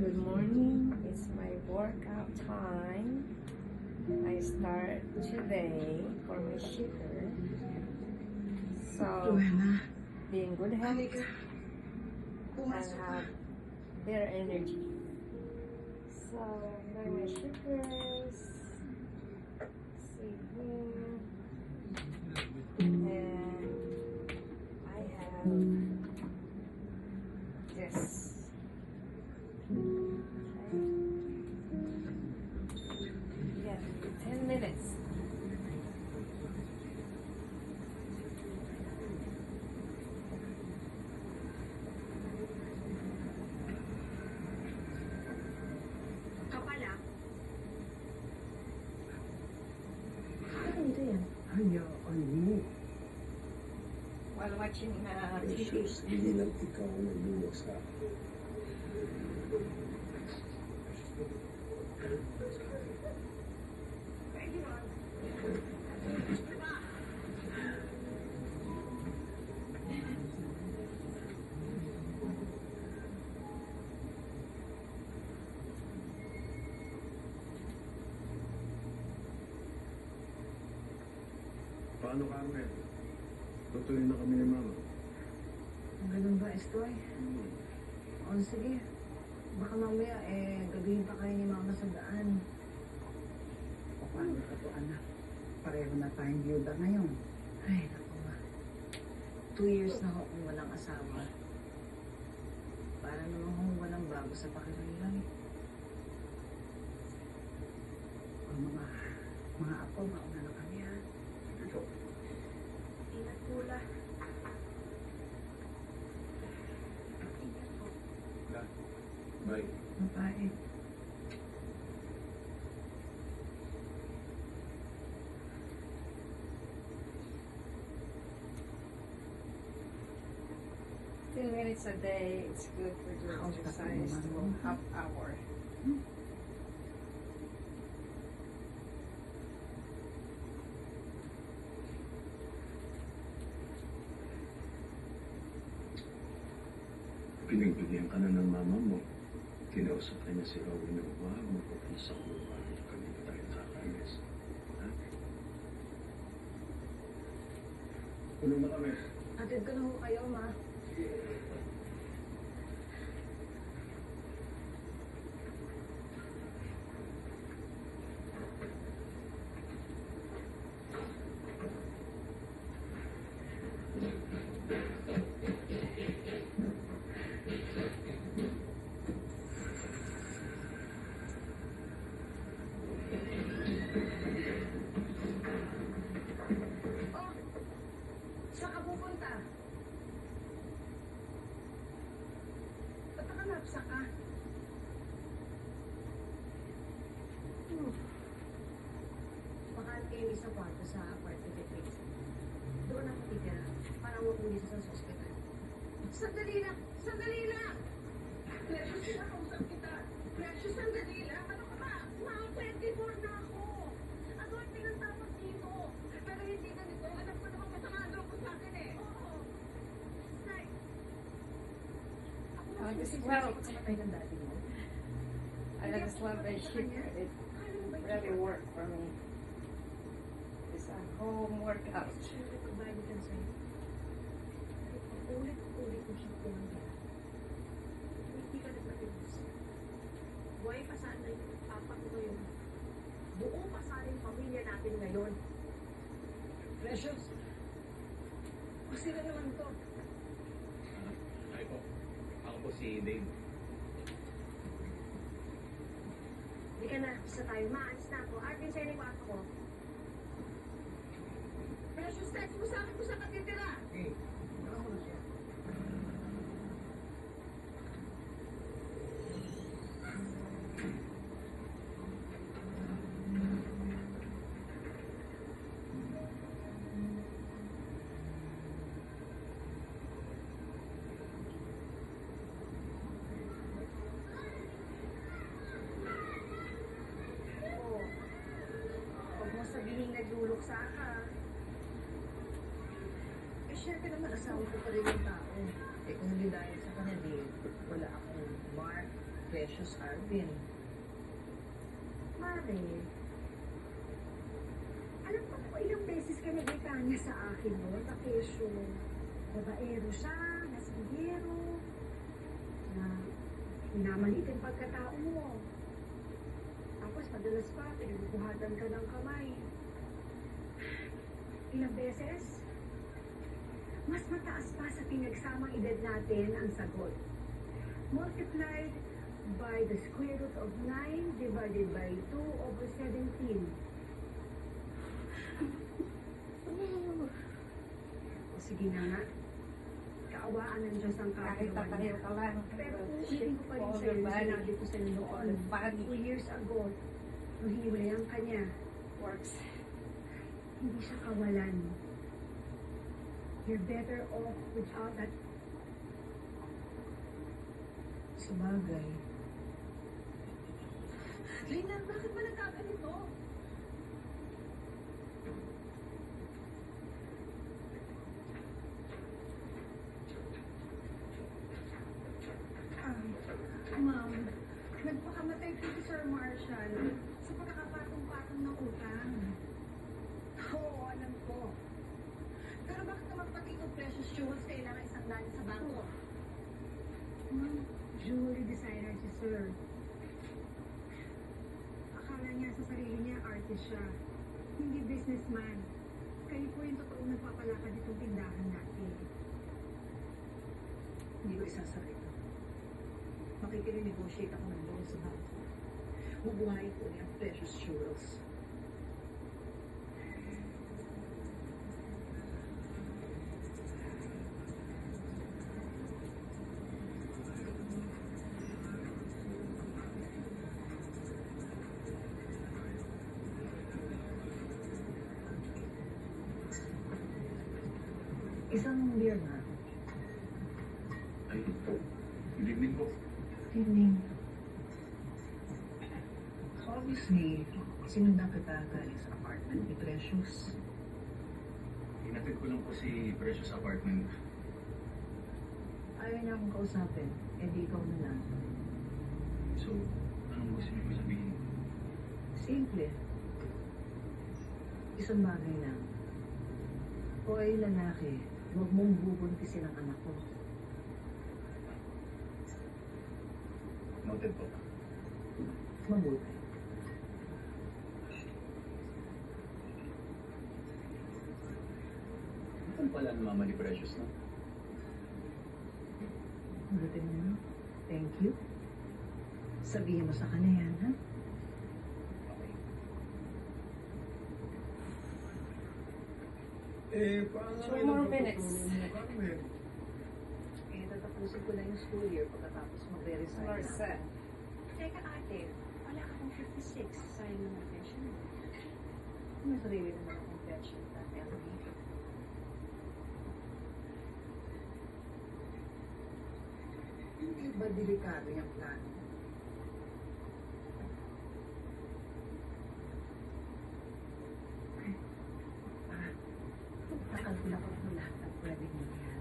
Good morning. It's my workout time. I start today for my sugar. So, be in good health and have better energy. So, there are my sugars. See here. And I have this. Yeah, 10 minutes. Kapala. Ano yan? Hayaan mo. While watching TV. Precious, hindi lang ikaw ang naglulok sa akin. Paano, Carmen? Tutuloy na kami ni Mama. Ganun ba, Estoy? O sige. Baka mamaya, gabihin pa kayo ni Mama sa daan. O paano ka to, anak? Pareho na tayong biyuda ngayon. Ay, naku ma. 2 years na ako kung walang asawa. Para naman kung walang bago sa pakiramdam. O mga apo, mauna na kami, ha? Ikaw. Ingat pula. Ingat po. Bye. Mapait. Ten minutes a day, it's good for doing exercise for half hour. Pinagbigyan ka na ng mama mo. Kinausap ka niya si Robin na huwag magpupunta sa kulungan. Kami na tayo kakainis. Ha? Puno na kami. Atid ko na ho kayo, ma. Saan ka pupunta? Ba't nakalapsa ka? Bakante yung isang kwarto sa apartment ni doon ako titira. Para huwag mo dito sa hospital. Sandali lang! Sandali lang! Precious, sinakausap kita. Precious, sandali lang. Ano ka ba? Mga 24 na ako. Ano ang pinagtapos dito? Pero hindi ganito. Alam ko naman masama ang loob mo sa akin eh. Oo. Nay. Ako I na just susi. love, Kamatay ng dati mo. I just love my sugar. It really worked for me. It's a home workout. Bago ka sa'yo. Ulit mo siya pinanggalan. Hindi ka nagpapilus. Buhay pa sana yung papa ko ngayon. Buo pa sana yung pamilya natin ngayon. Precious! Masira naman to. Ay po. Ako po si Dave. Hindi ka na, isa tayo. Maalis na ako. Arvin, sa'yo na yung kwarto ko. Precious, text mo sa akin kung saan ka titira. Hey. Ako na siya. nagluluksa ka. Eh, syempre naman, asawa ko pa rin yung tao. Eh, kung hindi dahil sa kanya, di, wala akong Mark, Precious Arvin. Mare, alam ko na ilang beses ka nagritanya sa akin, no? Na kesyo, babaero siya, nasbihero, na minamaliit ang pagkatao mo. Tapos madalas pa, pinagbubuhatan ka ng kamay. Ilang beses? Mas mataas pa sa pinagsamang edad natin ang sagot. Multiplied by the square root of 9 divided by 2 over 17. O sige na nga. Kaawaan ng Diyos ang Kahit kapuluan. tatayo ka lang. Pero uulitin ko pa rin sa'yo yung sinabi ko sa noon. 2 years ago, nung hiniwalayan ka niya, Works. hindi siya kawalan. You're better off without that. Sabagay. Lina, bakit ba nagkaganito? Ma'am, nagpakamatay po si Sir Marshall sa pagkakapatong-patong ng utang. Oo, alam ko. Pero bakit naman pati itong precious jewels kailangan isang daan sa bangko? Ma'am, jewelry designer si Sir. Akala niya sa sarili niya artist siya. Hindi businessman. Kayo po yung totoong nagpapalakad itong tindahan natin. Hindi ko isasarito. Makikirinegotiate ako ng loan sa bangko. Bubuhayin ko niya ang precious jewels. Isang beer na. Ay, good evening po. Evening. Obviously, sinundan kita galing sa apartment ni Precious. Hinatid ko lang po si Precious apartment. Ayaw niya akong kausapin. Eh di ikaw na lang. So, anong gusto niyo po sabihin? Simple. Isang bagay lang. O ay lalaki, huwag mong bubuntisin ang anak ko. Noted po. Mabuti. Saan pala ang mama ni Precious, no? Mabuti mo. Thank you. Sabihin mo sa kanya yan, ha? Okay. Paano 2 more minutes. Eh, tatapusin ko lang yung school year pagkatapos mag-resign na. Marsa. Teka ate, wala ka pang 56. Sayang naman ang pension mo. May sarili naman akong pension na Ellie. Hindi ba delikado yung plano? Nakalkulak ko lahat ng pwedeng mangyari.